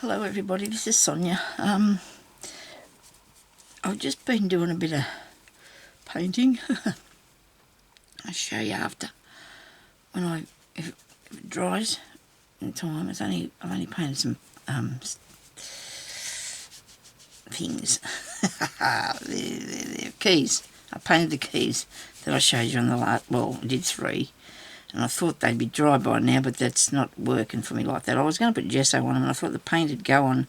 Hello everybody, this is Sonia. I've just been doing a bit of painting. I'll show you after when if it dries in time. I've only painted some things. the keys. I painted the keys that I showed you on the last. Well, I did 3. And I thought they'd be dry by now, but that's not working for me like that. I was going to put gesso on them, and I thought the paint would go on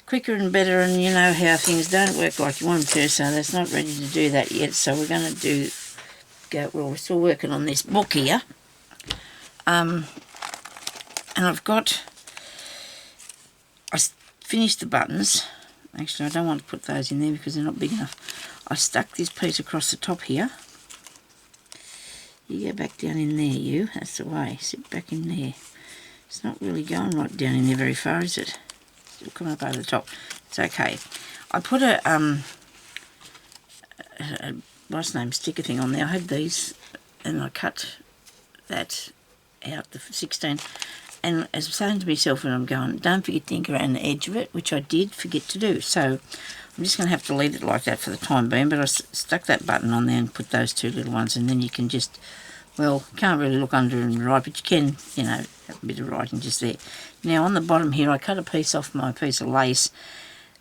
quicker and better, and you know how things don't work like you want them to, so that's not ready to do that yet. So we're going to well, we're still working on this book here. And I finished the buttons. Actually, I don't want to put those in there because they're not big enough. I stuck this piece across the top here. You go back down in there, that's the way, sit back in there. It's not really going right down in there very far, is it? Still coming up over the top. It's okay. I put a what's the name, sticker thing on there. I had these and I cut that out, the 16, and as I'm saying to myself when I'm going, don't forget to ink around the edge of it, which I did forget to do. So I'm just going to have to leave it like that for the time being, but I stuck that button on there and put those 2 little ones, and then you can just, well, you can't really look under and write, but you can, you know, have a bit of writing just there. Now on the bottom here, I cut a piece off my piece of lace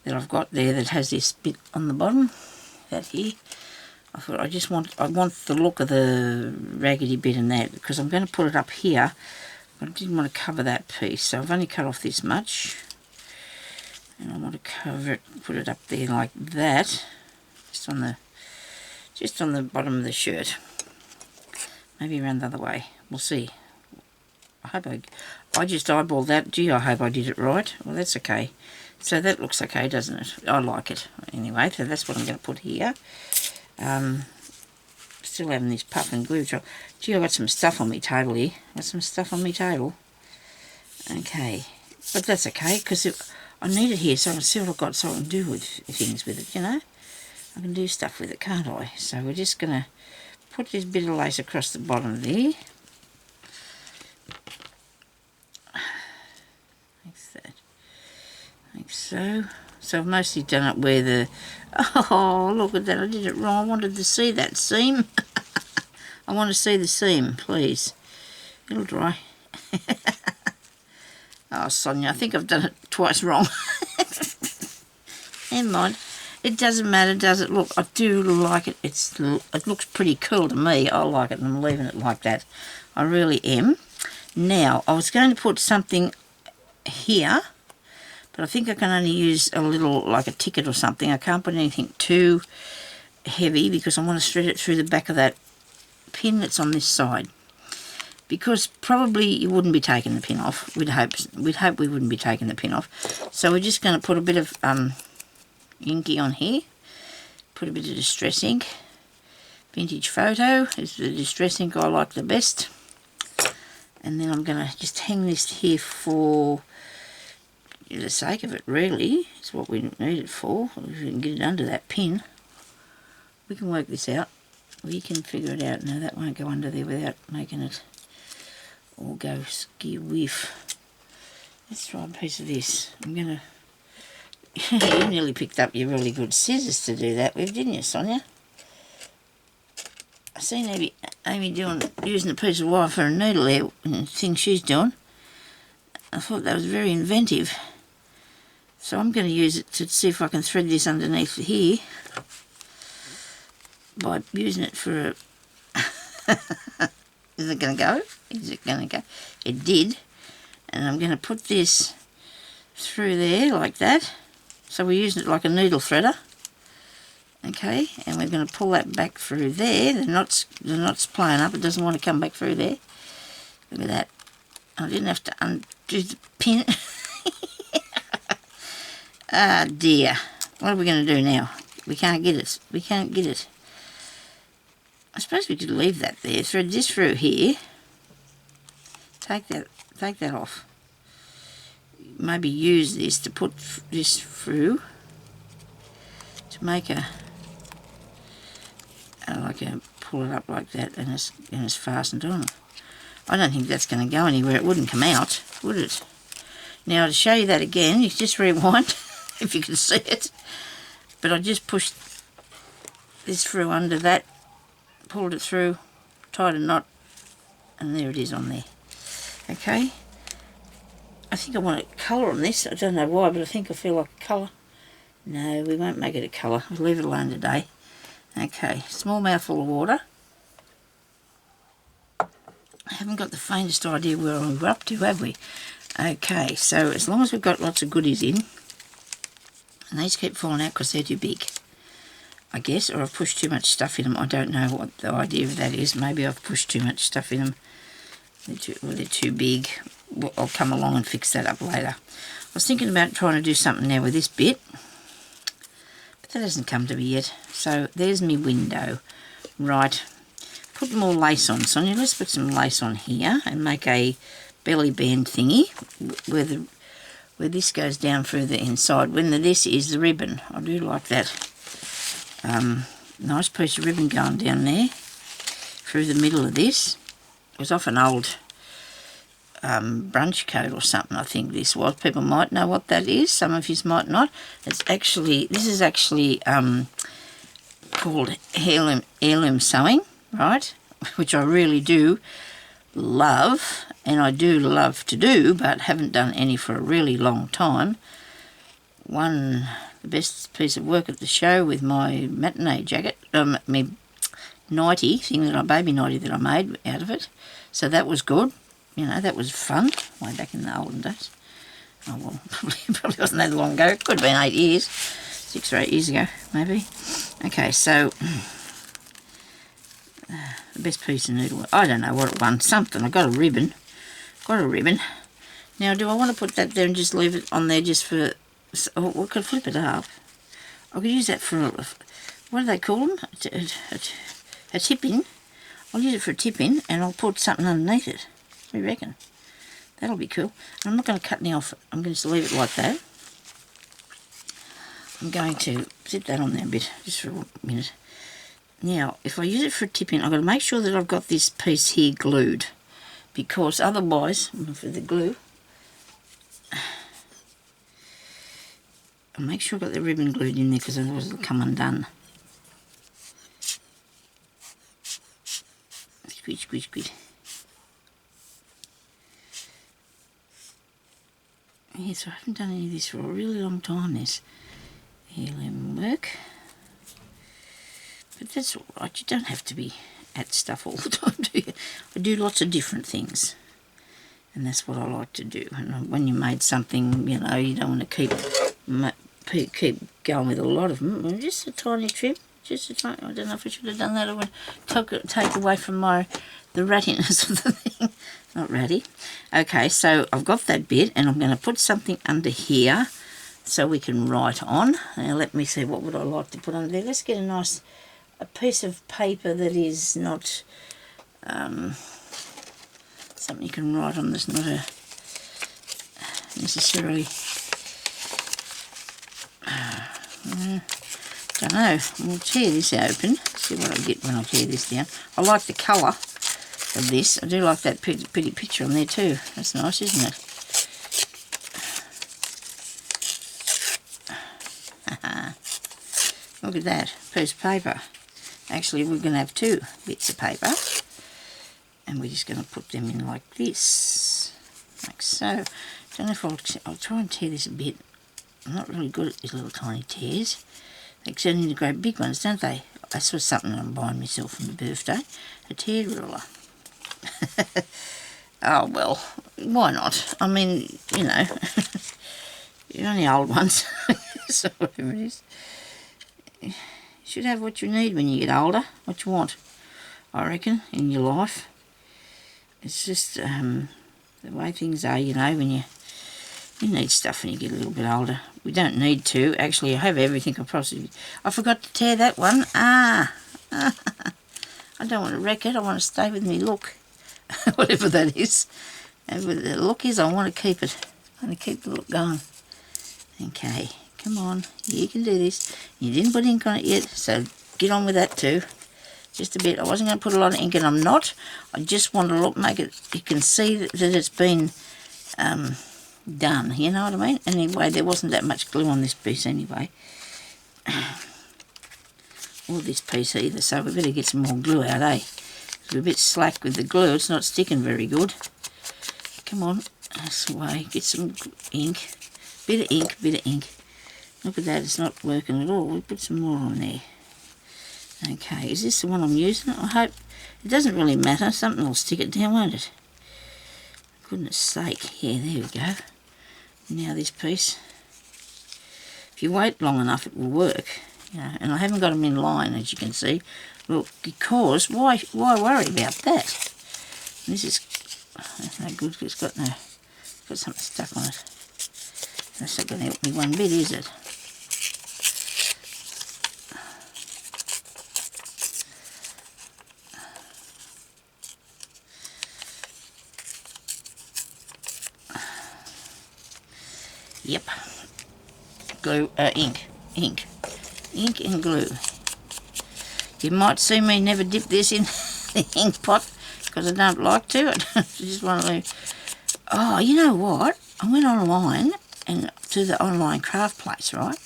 that I've got there that has this bit on the bottom, that here. I thought I want the look of the raggedy bit in that, because I'm going to put it up here, but I didn't want to cover that piece, so I've only cut off this much. And I want to cover it, put it up there like that, just on the bottom of the shirt. Maybe around the other way. We'll see. I just eyeballed that. Gee, I hope I did it right. Well, that's okay. So that looks okay, doesn't it? I like it. Anyway, so that's what I'm going to put here. Still having this puff and glue job. Gee, I got some stuff on my table here. Got some stuff on my table. Okay. But that's okay, because I need it here so I can see what I've got, so I can do with things with it, you know. I can do stuff with it, can't I? So we're just going to put this bit of lace across the bottom there. Like that. Like so. So I've mostly done it where the... Oh, look at that. I did it wrong. I wanted to see that seam. I want to see the seam, please. It'll dry. Oh, Sonia, I think I've done it twice wrong. Never mind. It doesn't matter, does it? Look, I do like it. It looks pretty cool to me. I like it, and I'm leaving it like that. I really am. Now, I was going to put something here, but I think I can only use a little, like a ticket or something. I can't put anything too heavy because I want to thread it through the back of that pin that's on this side. Because probably you wouldn't be taking the pin off. We'd hope we wouldn't be taking the pin off. So we're just going to put a bit of inky on here. Put a bit of distress ink. Vintage Photo is the distress ink I like the best. And then I'm going to just hang this here for the sake of it, really. It's what we need it for. If we can get it under that pin, we can work this out. We can figure it out. No, that won't go under there without making it all go ski-whiff. Let's try a piece of this. I'm going to... You nearly picked up your really good scissors to do that with, didn't you, Sonia? I seen Amy using a piece of wire for a needle there, and the thing she's doing. I thought that was very inventive. So I'm going to use it to see if I can thread this underneath here by using it for a... Is it going to go? Is it going to go? It did. And I'm going to put this through there like that. So we're using it like a needle threader. Okay, and we're going to pull that back through there. The knot's playing up. It doesn't want to come back through there. Look at that. I didn't have to undo the pin. Ah, dear. What are we going to do now? We can't get it. We can't get it. I suppose we could leave that there. Thread this through here. Take that off. Maybe use this to put this through to make pull it up like that, and it's fastened on. I don't think that's going to go anywhere. It wouldn't come out, would it? Now to show you that again, you just rewind if you can see it. But I just pushed this through under that, pulled it through, tied a knot, and there it is on there. Okay. I think I want a colour on this. I don't know why, but I think I feel like a colour. No, we won't make it a colour. We'll leave it alone today. Okay, small mouthful of water. I haven't got the faintest idea where we're up to, have we? Okay, so as long as we've got lots of goodies in, and these keep falling out because they're too big, I guess, or I've pushed too much stuff in them. I don't know what the idea of that is. Maybe I've pushed too much stuff in them. They're too big. I'll come along and fix that up later. I was thinking about trying to do something now with this bit, but that hasn't come to me yet. So there's my window. Right, put more lace on, Sonia. Let's put some lace on here and make a belly band thingy where this goes down through the inside. When this is the ribbon, I do like that. Nice piece of ribbon going down there through the middle of this. It was off an old brunch coat or something, I think this was. People might know what that is. Some of you might not. This is actually called heirloom sewing, right? Which I really do love, and I do love to do, but haven't done any for a really long time. The best piece of work at the show with my matinee jacket, my nightie thing, baby nightie that I made out of it. So that was good. You know, that was fun, way back in the olden days. Oh, well, probably wasn't that long ago. It could have been 8 years, 6 or 8 years ago, maybe. Okay, so the best piece of needlework. I don't know what it won. Something. I got a ribbon. Now, do I want to put that there and just leave it on there just for... Oh, we could flip it up. I could use that for... What do they call them? A tip-in. I'll use it for a tip-in and I'll put something underneath it. What do you reckon? That'll be cool. I'm not going to cut any off. I'm going to just leave it like that. I'm going to zip that on there a bit, just for a minute. Now, if I use it for a tip-in, I've got to make sure that I've got this piece here glued, because otherwise, for the glue, I'll make sure I've got the ribbon glued in there, because otherwise it'll come undone. Squish, squish, squish. Yes, I haven't done any of this for a really long time, this heirloom work. But that's all right. You don't have to be at stuff all the time, do you? I do lots of different things, and that's what I like to do. And when you made something, you know, you don't want to keep going with a lot of them. Just a tiny trim, just a tiny. I don't know if I should have done that. I would take away from the rattiness of the thing. Not ratty. Okay, so I've got that bit, and I'm going to put something under here so we can write on. Now let me see, what would I like to put under there? Let's get a piece of paper that is not something you can write on. That's not necessarily. Don't know. We'll tear this open. See what I get when I tear this down. I like the colour of this. I do like that pretty picture on there too. That's nice, isn't it? Look at that piece of paper. Actually, we're going to have 2 bits of paper, and we're just going to put them in like this, like so. Don't know if I'll try and tear this a bit. I'm not really good at these little tiny tears. They turn into great big ones, don't they? That's was something I'm buying myself for my birthday, a tear ruler. Oh well, why not? I mean, you know, you're only old ones, so whatever it is. You should have what you need when you get older, what you want, I reckon, in your life. It's just the way things are, you know, when you need stuff when you get a little bit older. We don't need to. Actually, I have everything. I forgot to tear that one. I don't want to wreck it. I want to stay with me look. Whatever that is. And what the look is, I want to keep it. I want to keep the look going. Okay, come on. You can do this. You didn't put ink on it yet, so get on with that too. Just a bit. I wasn't going to put a lot of ink, and I'm not. I just want to make it, you can see that it's been done, you know what I mean? Anyway, there wasn't that much glue on this piece anyway. Or this piece either, so we better get some more glue out, eh? We're a bit slack with the glue, it's not sticking very good. Come on, this way, get some ink. Bit of ink, bit of ink. Look at that, it's not working at all. We'll put some more on there. Okay, is this the one I'm using? I hope. It doesn't really matter, something will stick it down, won't it? Goodness sake, yeah, there we go. Now this piece. If you wait long enough, it will work. You know, and I haven't got them in line, as you can see. Look, because why worry about that? This is that's no good. It's got something stuck on it. That's not going to help me one bit, is it? Yep. Glue, ink and glue. You might see me never dip this in the ink pot because I don't like to. I just want to. Oh, you know what? I went online and to the online craft place, right?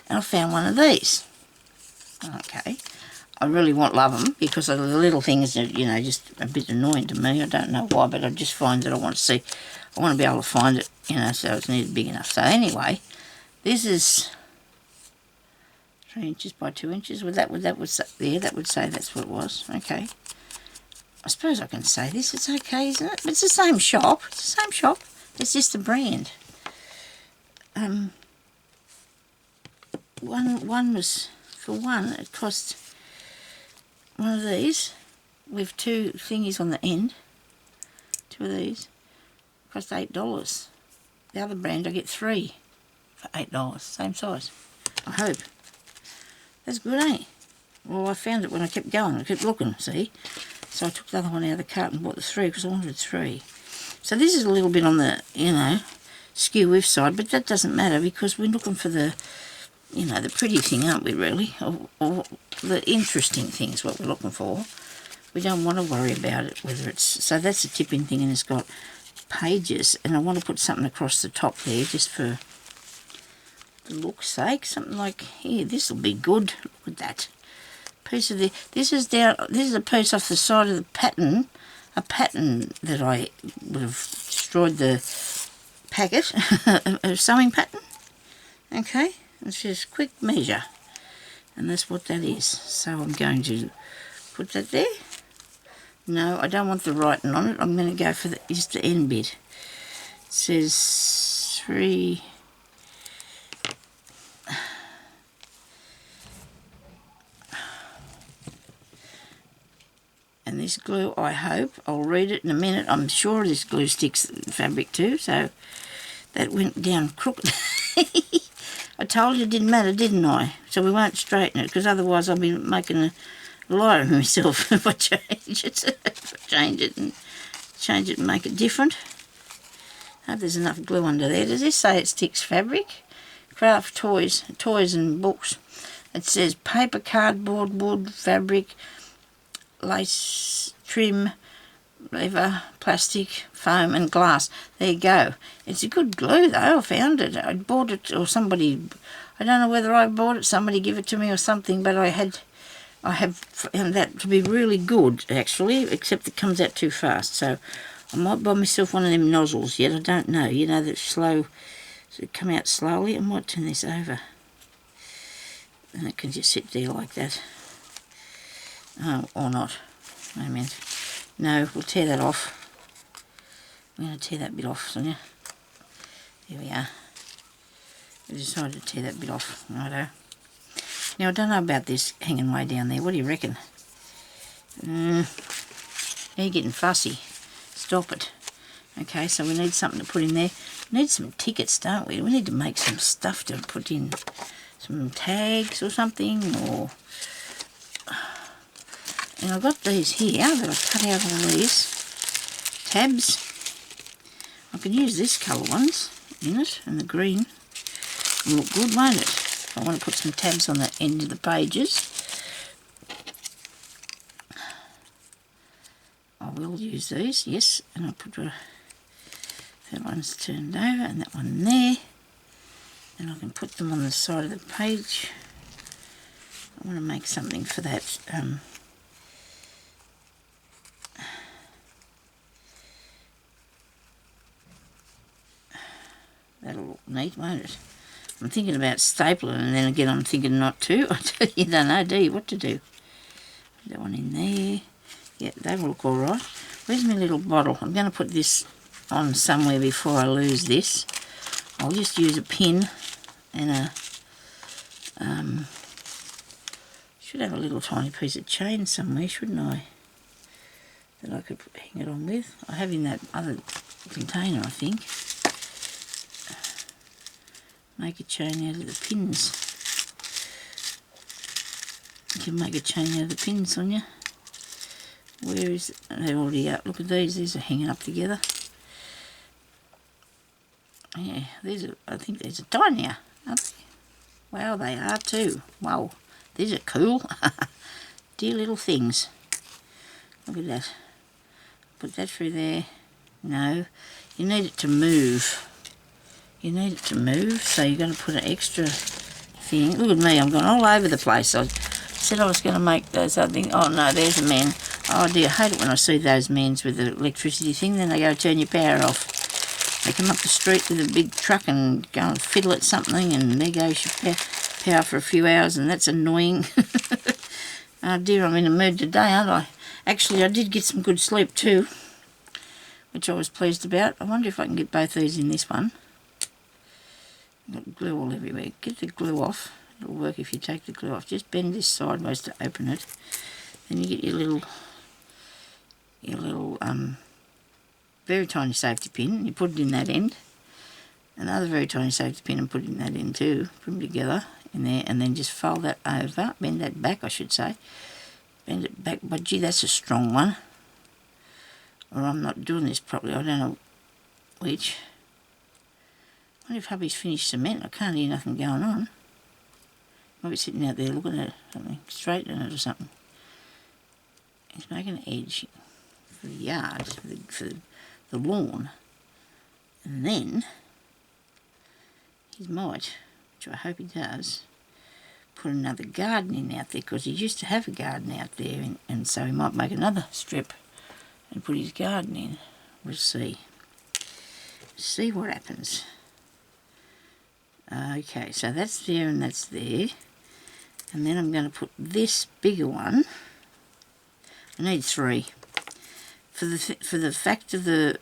And I found one of these. Okay. I really love them because of the little things that, you know, just a bit annoying to me. I don't know why, but I just find that I want to see. I want to be able to find it, you know, so it's needed big enough. So anyway, this is 3 inches by 2 inches. That would say that's what it was. Okay. I suppose I can say this. It's okay, isn't it? But it's the same shop. It's the same shop. It's just the brand. One was, for one, it cost, one of these with 2 thingies on the end, 2 of these, cost $8. The other brand I get 3 for $8, same size. I hope. That's good, ain't it? Well, I found it when I kept going. I kept looking, see? So I took the other one out of the cart and bought the 3 because I wanted 3. So this is a little bit on the, you know, skew-whiff side, but that doesn't matter because we're looking for the, you know, the pretty thing, aren't we, really? Or the interesting things, what we're looking for. We don't want to worry about it, whether it's... So that's a tipping thing, and it's got pages, and I want to put something across the top there just for the look's sake. Something like, here, this will be good. Look at that. Piece of the... This is a piece off the side of the pattern, a pattern that I would have destroyed the packet, a sewing pattern. Okay, it's just quick measure, and that's what that is. So I'm going to put that there. No, I don't want the writing on it. I'm going to go for just the end bit. It says 3. And this glue, I hope, I'll read it in a minute. I'm sure this glue sticks fabric too, so that went down crooked. I told you it didn't matter, didn't I? So we won't straighten it, because otherwise I'll be making a lie of myself if I change it. If I change it and make it different. I hope there's enough glue under there. Does this say it sticks fabric? Craft toys and books. It says paper, cardboard, wood, fabric, lace, trim, leather, plastic, foam and glass. There you go. It's a good glue though. I found it. I bought it, or somebody, I don't know whether I bought it, somebody gave it to me or something, but I have found that to be really good actually, except it comes out too fast. So I might buy myself one of them nozzles yet. I don't know. You know, that slow, so it come out slowly. I might turn this over. And it can just sit there like that. Oh, or not. Wait a minute. No, we'll tear that off. I'm going to tear that bit off, Sonia. There we are. We decided to tear that bit off. Righto. Now, I don't know about this hanging way down there. What do you reckon? Now you're getting fussy. Stop it. Okay, so we need something to put in there. We need some tickets, don't we? We need to make some stuff to put in. Some tags or something, or... And I've got these here that I cut out all these tabs. I can use this colour ones in it, and the green. It'll look good, won't it? I want to put some tabs on the end of the pages. I will use these, yes, and I'll put a That one's turned over and that one there. And I can put them on the side of the page. I want to make something for that. That'll look neat, won't it? I'm thinking about stapling, and then again I'm thinking not to. You don't know, do you, what to do? Put that one in there. Yeah, they will look alright. Where's my little bottle? I'm going to put this on somewhere before I lose this. I'll just use a pin and a... should have a little tiny piece of chain somewhere, shouldn't I? That I could hang it on with. I have in that other container, I think. Make a chain out of the pins. You can make a chain out of the pins, Sonya. Where is it? They're already out. Look at these. These are hanging up together. Yeah, these are, I think these are tinier, aren't they? Wow, they are too. Wow, these are cool. Dear little things. Look at that. Put that through there. No, you need it to move. You need it to move, so you're going to put an extra thing. Look at me, I'm going all over the place. I said I was going to make those other things. Oh no, there's a man. Oh dear, I hate it when I see those men with the electricity thing, then they go turn your power off. They come up the street with a big truck and go and fiddle at something, and there goes your power for a few hours, and that's annoying. Oh dear, I'm in a mood today, aren't I? Actually, I did get some good sleep too, which I was pleased about. I wonder if I can get both these in this one. Got glue all everywhere. Get the glue off. It'll work if you take the glue off. Just bend this sideways to open it. Then you get your little very tiny safety pin, and you put it in that end. Another very tiny safety pin and put it in that end too. Put them together in there, and then just fold that over. Bend that back, I should say. Bend it back. But gee, that's a strong one. Or I'm not doing this properly. I don't know which. I wonder if hubby's finished cement. I can't hear nothing going on. Might be sitting out there looking at something, straightening it or something. He's making an edge for the yard, for the lawn. And then he might, which I hope he does, put another garden in out there, because he used to have a garden out there, and so he might make another strip and put his garden in. We'll see. See what happens. Okay, so that's there and that's there. And then I'm going to put this bigger one. I need 3. For the fact of the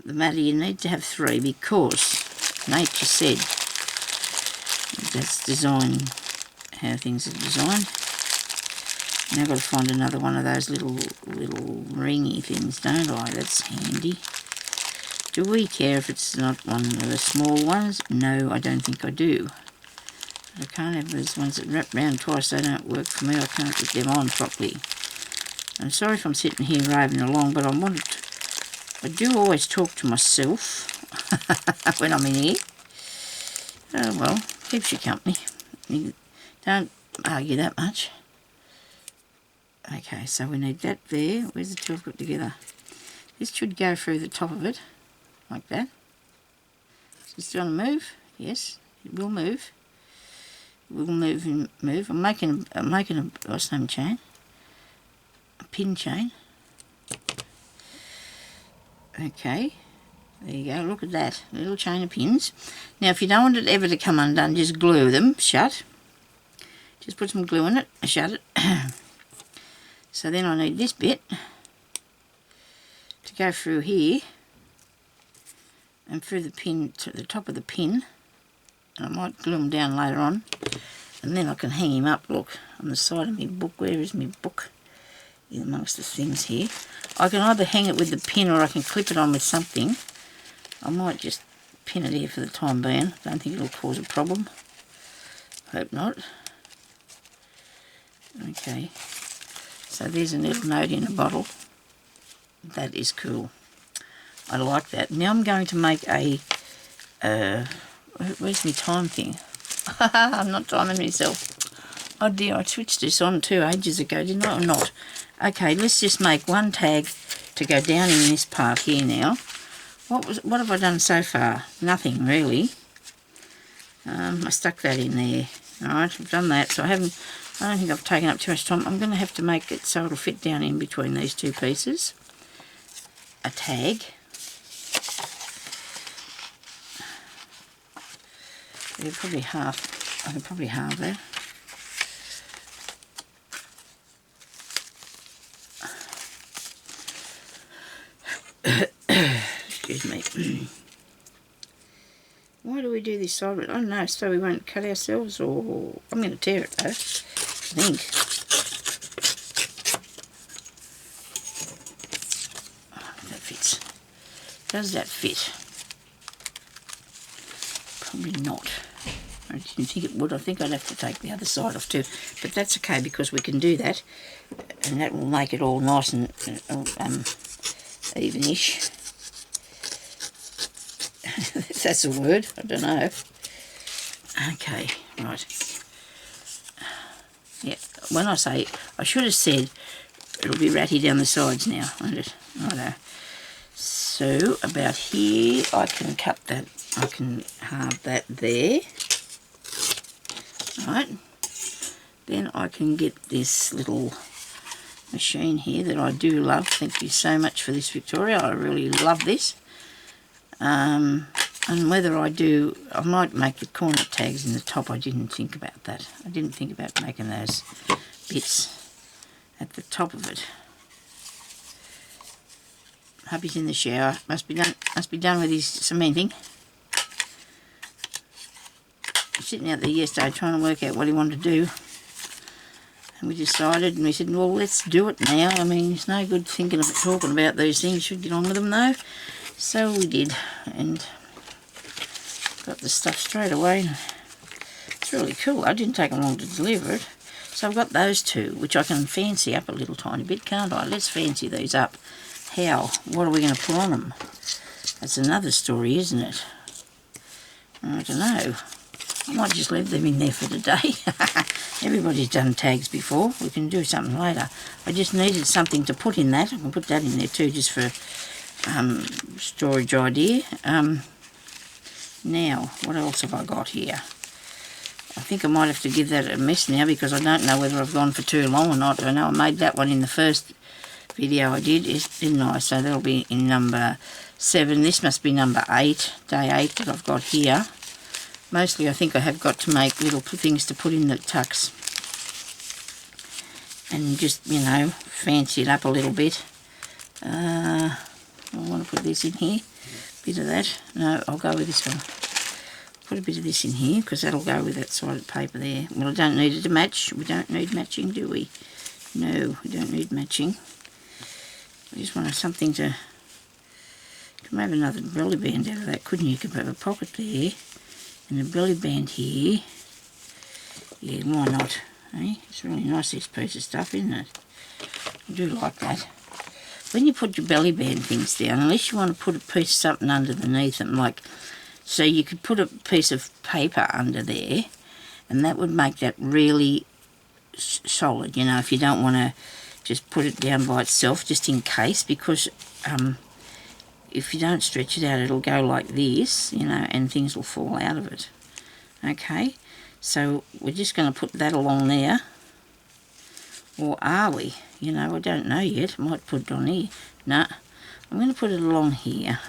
matter, you need to have 3, because nature said that's design, how things are designed. Now I've got to find another one of those little ringy things, don't I? That's handy. Do we care if it's not one of the small ones? No, I don't think I do. But I can't have those ones that wrap round twice. They don't work for me. I can't get them on properly. I'm sorry if I'm sitting here raving along, but I do always talk to myself when I'm in here. Oh well, keeps you company. You don't argue that much. Okay, so we need that there. Where's the 2 I've got together? This should go through the top of it. Like that. Is it still on the move? Yes, it will move. It will move and move. I'm making a what's the name chain? A pin chain. Okay, there you go. Look at that, a little chain of pins. Now, if you don't want it ever to come undone, just glue them shut. Just put some glue in it and shut it. So then I need this bit to go through here. And through the pin to the top of the pin, and I might glue them down later on, and then I can hang him up, look, on the side of my book. Where is my book? In amongst the things here. I can either hang it with the pin, or I can clip it on with something. I might just pin it here for the time being. Don't think it'll cause a problem. Hope not. Okay, so there's a little note in a bottle. That is cool. I like that. Now I'm going to make a, where's my time thing? I'm not timing myself. Oh dear, I switched this on 2 ages ago, didn't I, or not? Okay, let's just make one tag to go down in this part here now. what have I done so far? Nothing really. I stuck that in there. Alright, I've done that, so I don't think I've taken up too much time. I'm going to have to make it so it'll fit down in between these two pieces. A tag. They're probably half, I can probably halve that. Excuse me. Why do we do this side? I don't know, so we won't cut ourselves, or I'm going to tear it though, I think. Oh, that fits. Does that fit? Probably not. I didn't think it would. I think I'd have to take the other side off too, but that's okay because we can do that, and that will make it all nice and evenish. If that's a word, I don't know. Okay, right. Yeah, when I say, I should have said it'll be ratty down the sides now, won't it? Righto. So about here, I can cut that. I can halve that there. Right. Then I can get this little machine here that I do love. Thank you so much for this, Victoria. I really love this. And whether I might make the corner tags in the top. I didn't think about that. I didn't think about making those bits at the top of it. Hubby's in the shower. Must be done with his cementing. Sitting out there yesterday trying to work out what he wanted to do. And we decided, and we said, well, let's do it now. I mean, it's no good talking about these things. Should get on with them though. So we did, and got the stuff straight away. It's really cool. I didn't take them long to deliver it. So I've got those two, which I can fancy up a little tiny bit, can't I? Let's fancy these up. How? What are we going to put on them? That's another story, isn't it? I don't know. I might just leave them in there for today. Everybody's done tags before. We can do something later. I just needed something to put in that. I can put that in there too, just for storage idea. Now, what else have I got here? I think I might have to give that a miss now because I don't know whether I've gone for too long or not. I know I made that one in the first video I did, didn't I? So that'll be in number 7. This must be number 8, day 8 that I've got here. Mostly I think I have got to make little things to put in the tucks. And just, you know, fancy it up a little bit. I want to put this in here. Bit of that. No, I'll go with this one. Put a bit of this in here because that'll go with that side of paper there. Well, I don't need it to match. We don't need matching, do we? No, we don't need matching. I just want something to... You can have another belly band out of that, couldn't you? You could have a pocket there and a belly band here. Yeah, why not? Eh? It's really nice, this piece of stuff, isn't it? I do like that. When you put your belly band things down, unless you want to put a piece of something underneath them, like, so you could put a piece of paper under there, and that would make that really solid, you know, if you don't want to just put it down by itself, just in case, because if you don't stretch it out, it'll go like this, you know, and things will fall out of it. Okay, so we're just going to put that along there, or are we? You know, I don't know yet. I might put it on here. No, I'm going to put it along here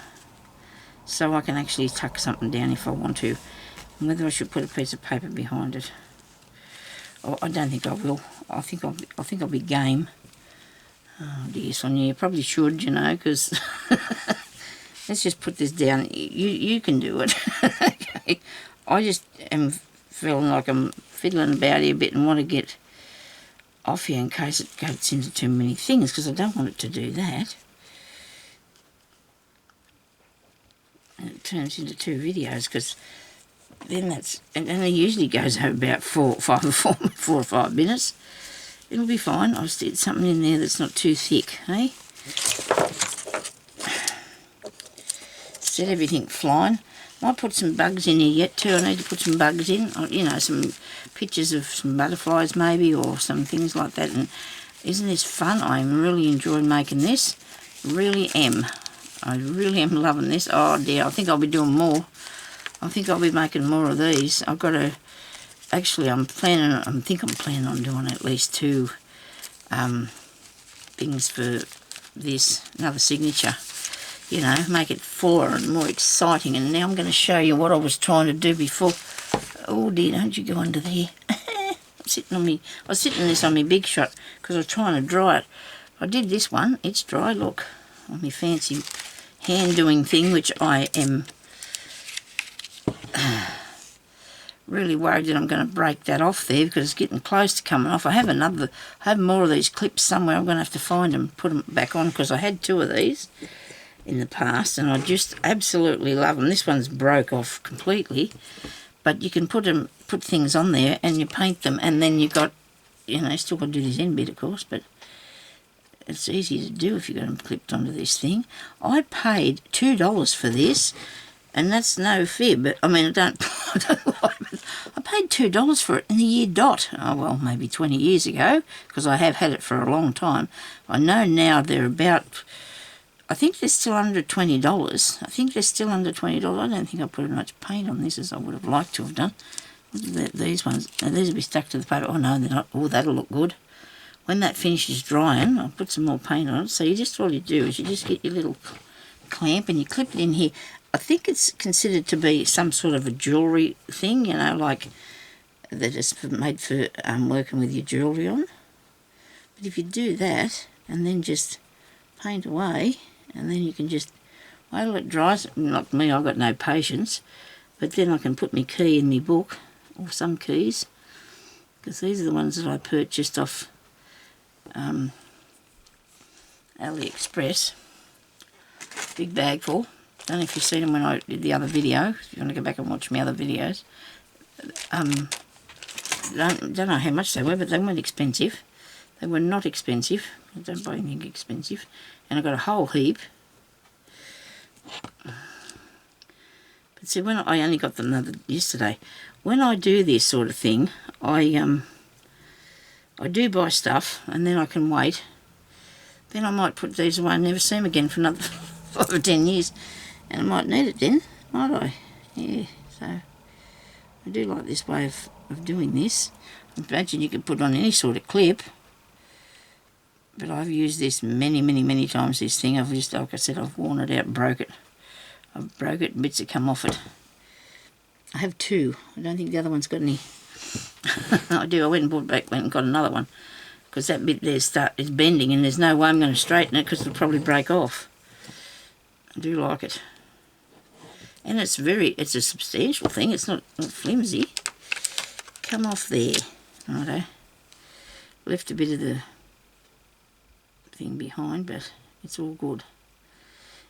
so I can actually tuck something down if I want to. And whether I should put a piece of paper behind it. Oh, I don't think I will. I think I'll be game. Oh dear, Sonia, you probably should, you know, because let's just put this down. You can do it. Okay. I just am feeling like I'm fiddling about here a bit and want to get off here in case it gets into too many things, because I don't want it to do that. And it turns into 2 videos, because then that's, and it usually goes over about 4 or 5 minutes. It'll be fine. I'll stick something in there that's not too thick, eh? Set everything flying. Might put some bugs in here yet too. I need to put some bugs in, or, you know, some pictures of some butterflies maybe, or some things like that. And isn't this fun? I'm really enjoying making this. Really am. I really am loving this. Oh dear, I think I'll be doing more. I think I'll be making more of these. I've got to, actually I think I'm planning on doing at least 2 things for this, another signature. You know, make it fuller and more exciting. And now I'm going to show you what I was trying to do before. Oh dear, don't you go under there. I was sitting this on my Big Shot because I was trying to dry it. I did this one, it's dry, look, on my fancy hand doing thing, which I am really worried that I'm going to break that off there because it's getting close to coming off. I have more of these clips somewhere. I'm going to have to find them, put them back on, because I had 2 of these in the past and I just absolutely love them. This one's broke off completely, but you can put things on there and you paint them, and then you got, you know, still got to do this end bit of course, but it's easy to do if you've got them clipped onto this thing. I paid $2 for this, and that's no fib. I mean, I don't lie, but I paid $2 for it in the year dot. Oh, well, maybe 20 years ago, because I have had it for a long time. I know now they're about, I think they're still under $20. I think they're still under $20. I don't think I put as much paint on this as I would have liked to have done. These ones, these will be stuck to the paper. Oh, no, they're not. Oh, that'll look good. When that finishes drying, I'll put some more paint on it. So all you do is you just get your little clamp and you clip it in here. I think it's considered to be some sort of a jewellery thing, you know, like that it's made for working with your jewellery on. But if you do that and then just paint away, and then you can just wait till it dries. Like me, I've got no patience, but then I can put my key in my book, or some keys, because these are the ones that I purchased off AliExpress. Big bag full. Don't know if you've seen them when I did the other video. If you want to go back and watch my other videos. Don't know how much they were, but they weren't expensive. They were not expensive. I don't buy anything expensive. And I got a whole heap. But see, when I only got them yesterday. When I do this sort of thing, I do buy stuff and then I can wait. Then I might put these away and never see them again for another 5 or 10 years. And I might need it then, might I? Yeah, so I do like this way of doing this. I imagine you could put on any sort of clip. But I've used this many times, this thing. I've just, like I said, I've worn it out and broke it. I've broke it and bits have come off it. I have 2. I don't think the other one's got any. I do. I went and got another one. Because that bit there is bending and there's no way I'm going to straighten it because it'll probably break off. I do like it. And it's a substantial thing. It's not flimsy. Come off there. Righto. Left a bit of the thing behind, but it's all good.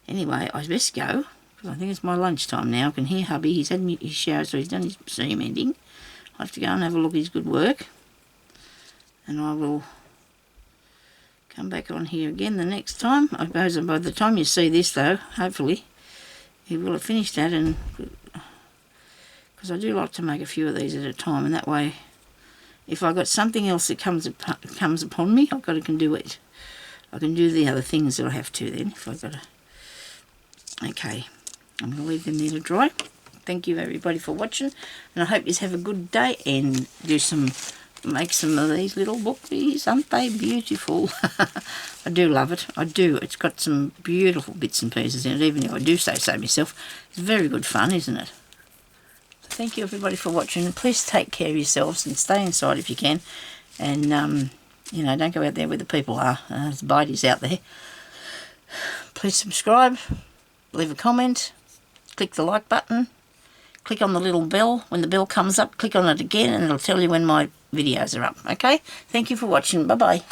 Anyway, I best go, because I think it's my lunchtime now. I can hear hubby. He's had his shower, so he's done his seam ending. I have to go and have a look at his good work. And I will come back on here again the next time. I suppose by the time you see this, though, hopefully, he will have finished that. And because I do like to make a few of these at a time, and that way, if I've got something else that comes upon me, I can do it. I can do the other things that I have to then, if I've got to. Okay, I'm going to leave them there to dry. Thank you everybody for watching, and I hope you have a good day and make some of these little bookies. Aren't they beautiful? I do love it. I do. It's got some beautiful bits and pieces in it, even if I do say so myself. It's very good fun, isn't it? Thank you everybody for watching. Please take care of yourselves and stay inside if you can. And, you know, don't go out there where the people are. There's biddies out there. Please subscribe. Leave a comment. Click the like button. Click on the little bell. When the bell comes up, click on it again and it'll tell you when my videos are up. Okay? Thank you for watching. Bye-bye.